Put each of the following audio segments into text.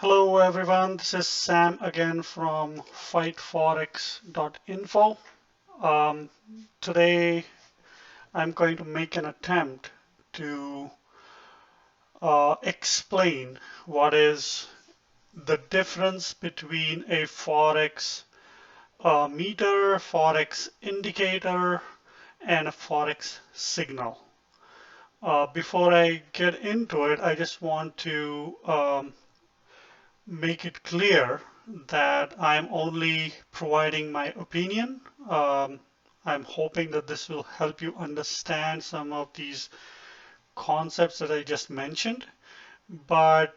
Hello everyone, this is Sam again from FIGHTForex.info. Um, Today I'm going to make an attempt to explain what is the difference between a Forex meter, Forex indicator, and a Forex signal. Before I get into it, I just want to make it clear that I'm only providing my opinion. I'm hoping that this will help you understand some of these concepts that I just mentioned, but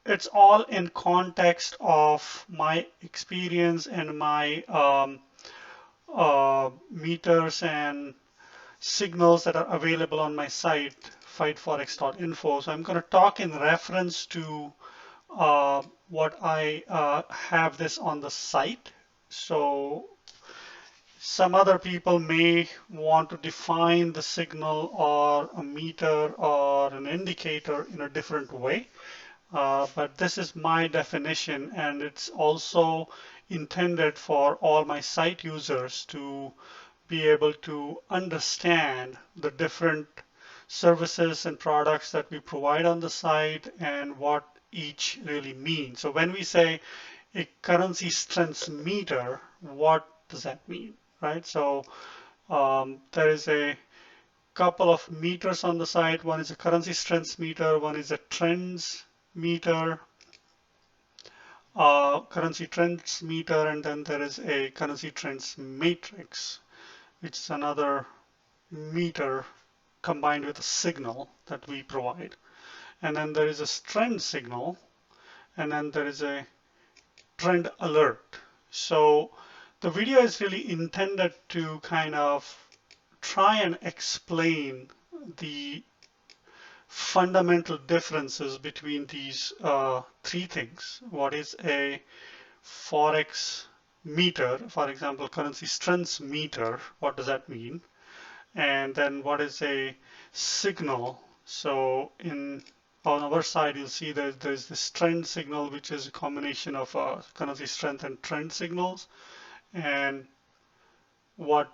it's all in context of my experience and my meters and signals that are available on my site, FIGHTForex.info. So I'm going to talk in reference to what I have this on the site. So some other people may want to define the signal or a meter or an indicator in a different way. But this is my definition, and it's also intended for all my site users to be able to understand the different services and products that we provide on the site and what each really means. So when we say a currency strength meter, what does that mean, right? So there is a couple of meters on the site. One is a currency strength meter, one is a trends meter, currency trends meter, and then there is a currency trends matrix, which is another meter combined with a signal that we provide. And then there is a trend signal, and then there is a trend alert. So the video is really intended to kind of try and explain the fundamental differences between these three things. What is a Forex meter, for example, currency strength meter, what does that mean? And then what is a signal? So on our side, you'll see that there's this trend signal, which is a combination of currency strength and trend signals. And what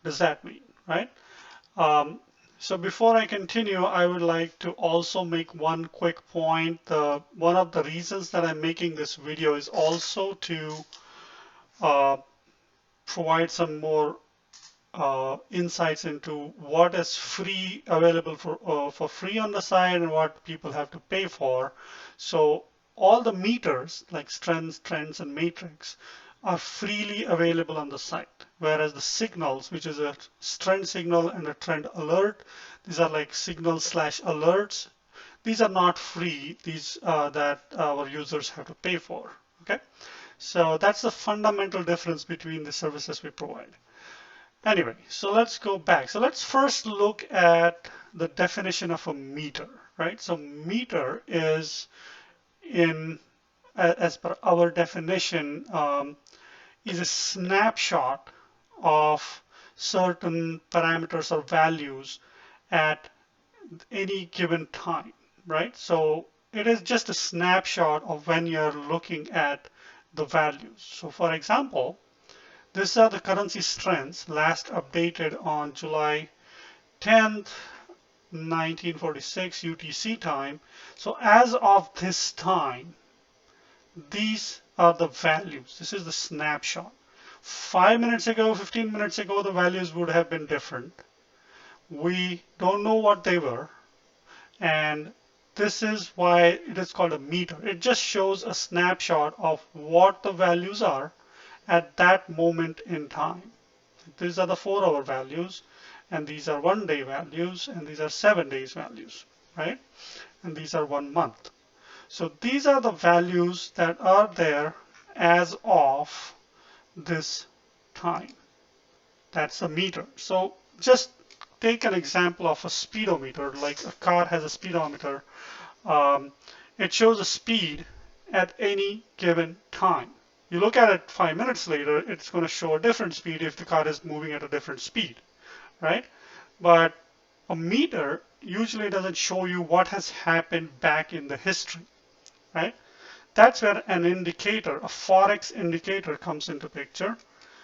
does that mean, right? Um, so before I continue, I would like to also make one quick point. One of the reasons that I'm making this video is also to uh, provide some more insights into what is free available for free on the site and what people have to pay for. So all the meters like strengths, trends, and matrix are freely available on the site, whereas the signals, which is a trend signal and a trend alert, these are like signals slash alerts. These are not free. These that our users have to pay for. Okay, so that's the fundamental difference between the services we provide. Anyway, so let's go back. So let's first look at the definition of a meter, right? So meter is as per our definition, is a snapshot of certain parameters or values at any given time, right? So it is just a snapshot of when you're looking at the values. So for example, these are the currency strengths last updated on July 10th, 1946 UTC time. So as of this time, these are the values. This is the snapshot. 5 minutes ago, 15 minutes ago, the values would have been different. We don't know what they were, and this is why it is called a meter. It just shows a snapshot of what the values are at that moment in time. These are the 4-hour values, and these are 1-day values, and these are 7 days values, right? And these are 1 month. So these are the values that are there as of this time. That's a meter. So just take an example of a speedometer, like a car has a speedometer. It shows a speed at any given time. You look at it 5 minutes later, it's going to show a different speed if the car is moving at a different speed, right? But a meter usually doesn't show you what has happened back in the history, right? That's where an indicator, a Forex indicator, comes into picture.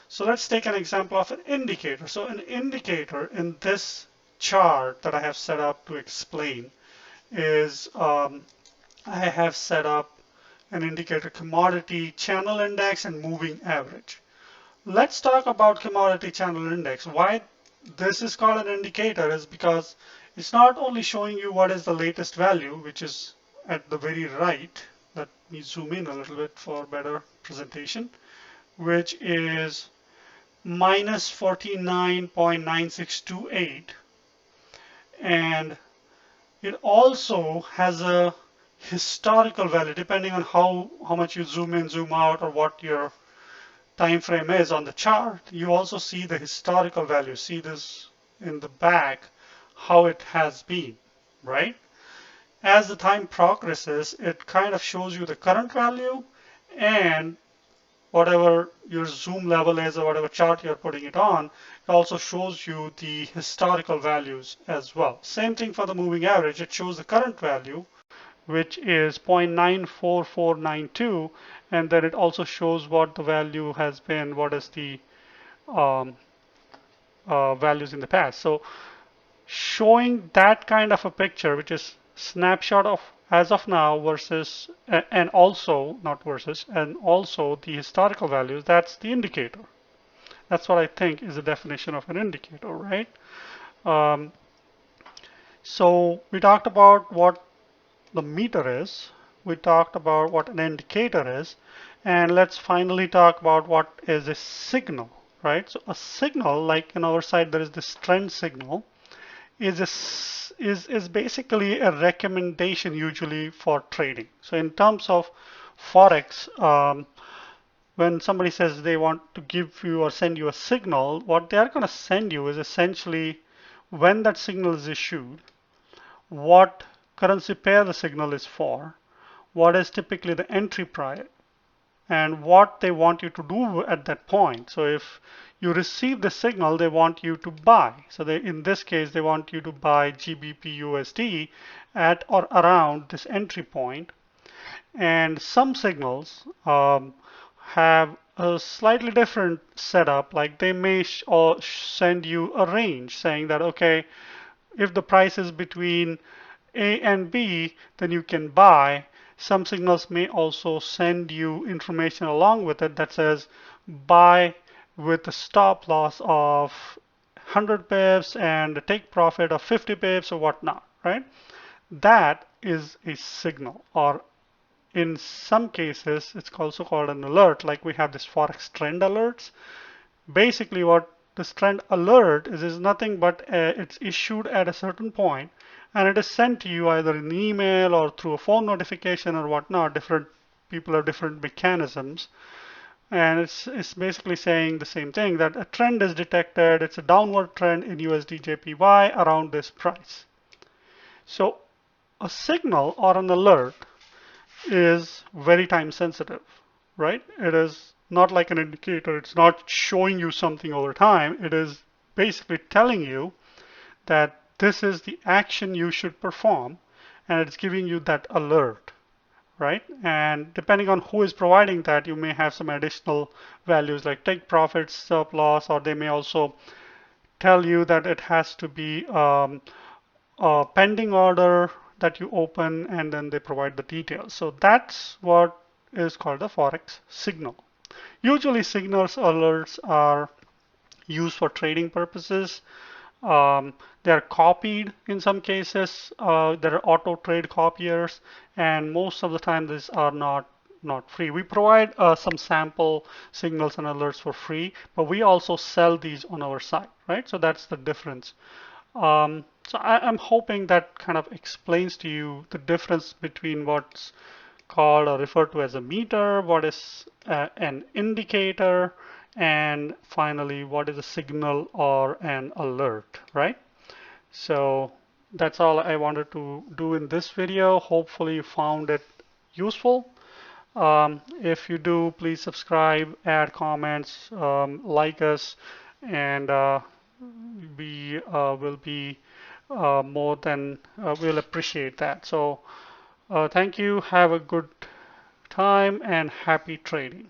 So let's take an example of an indicator. So an indicator in this chart that I have set up to explain is I have set up an indicator commodity channel index and moving average. Let's talk about commodity channel index. Why this is called an indicator is because it's not only showing you what is the latest value, which is at the very right. Let me zoom in a little bit for better presentation, which is minus 49.9628, and it also has a historical value depending on how much you zoom in, zoom out, or what your time frame is on the chart. You also see the historical value. See this in the back, how it has been, right? As the time progresses, it kind of shows you the current value and whatever your zoom level is or whatever chart you're putting it on. It also shows you the historical values as well. Same thing for the moving average. It shows the current value, which is 0.94492, and then it also shows what the value has been, what is the um, values in the past. So showing that kind of a picture, which is snapshot of as of now versus, and also, not versus, and also the historical values, that's the indicator. That's what I think is the definition of an indicator, right? Um, so we talked about what the meter is. We talked about what an indicator is. And let's finally talk about what is a signal, right? So a signal, like in our side, there is this trend signal, is basically a recommendation usually for trading. So in terms of Forex, when somebody says they want to give you or send you a signal, what they're going to send you is essentially when that signal is issued, what currency pair the signal is for, what is typically the entry price, and what they want you to do at that point. So if you receive the signal, they want you to buy. So in this case, they want you to buy GBP USD at or around this entry point. And some signals have a slightly different setup, like they may or send you a range saying that, okay, if the price is between A and B, then you can buy. Some signals may also send you information along with it that says buy with a stop loss of 100 pips and a take profit of 50 pips or whatnot, right? That is a signal, or in some cases, it's also called an alert, like we have this Forex trend alerts. Basically, what this trend alert is nothing but it's issued at a certain point and it is sent to you either in email or through a phone notification or whatnot. Different people have different mechanisms. And it's basically saying the same thing, that a trend is detected. It's a downward trend in USD JPY around this price. So a signal or an alert is very time sensitive, right? It is not like an indicator. It's not showing you something over time. It is basically telling you that this is the action you should perform, and it's giving you that alert, right? And depending on who is providing that, you may have some additional values like take profit, stop loss, or they may also tell you that it has to be a pending order that you open, and then they provide the details. So that's what is called a Forex signal. Usually signals alerts are used for trading purposes. They're copied in some cases. There are auto trade copiers, and most of the time these are not free. We provide some sample signals and alerts for free, but we also sell these on our site, right? So that's the difference. So I'm hoping that kind of explains to you the difference between what's called or referred to as a meter, what is an indicator, and finally what is a signal or an alert, right? So that's all I wanted to do in this video. Hopefully you found it useful. If you do, please subscribe, add comments, like us, and we will be we'll appreciate that. So thank you. Have a good time and happy trading.